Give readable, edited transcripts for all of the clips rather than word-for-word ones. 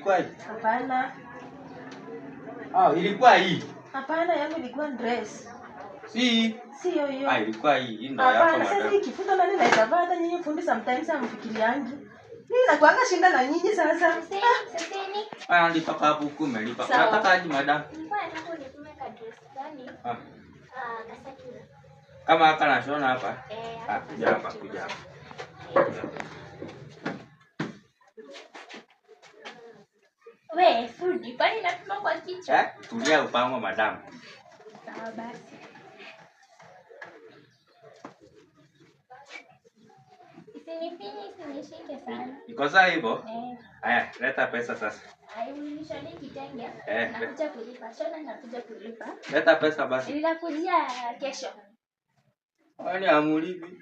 ilikuwa hii? Hapana. Ilikuwa hii. Hapana, yangu ilikuwa dress. Sio hiyo. Ilikuwa hii ndio yako madam. Hapana, sasa ikifuta nani naweza vaa hata nyinyi fundi sometimes amfikiriangi. Mimi nakuanga shinda na nyinyi sasa. Sasa ni. Lipa hapo huko umelipa. Unataka aje madam? Mbona nataka nikumeka dress gani? Kasaki. Kama haka na shona hapa? Kuja hapa. We, fundi, kwani napima kwa kichwa? Tulia upango madam. Sawa basi. Isinishike sana. Iko sawa hivyo? Haya, leta pesa sasa. Unishone kitenge. Nakuja kulipa. Shona nakuja kulipa. Leta pesa basi. Nitakuja kesho. Kwani amulipi?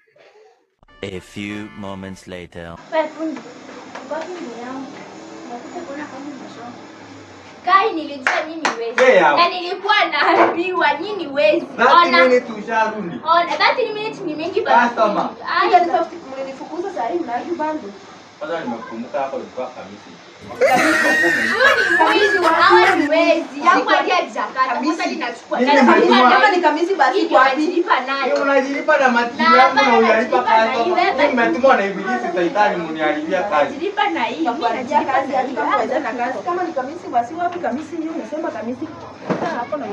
A few moments later. Wewe fundi. Kwa nini yangu? Nakuja kuona kama unashona. Kai nilijua nyinyi wezi. Na nilikuwa naambiwa nyinyi wezi. Ona. Mimi tusharudi. Ona, 30 minutes ni mingi basi. Customer. Aya, mlinifukuza saa hii mnaju bando. Kwanza nimekumbuka hapo ilikuwa kamisi. Kamisi hawa ni wezi. Yangu hadi zakata. Kwanza ninachukua. Kama ni kamisi basi kwa ajilipa nayo. Unajilipa na matili yangu na unalipa kazi. Mimi nimetumwa na ibilisi saitani mniharibia kazi. Jilipa na hii. Mimi najia kazi hadi kama waweza na kazi. Kama ni kamisi basi wapi kamisi hiyo unasema kamisi. Hapo na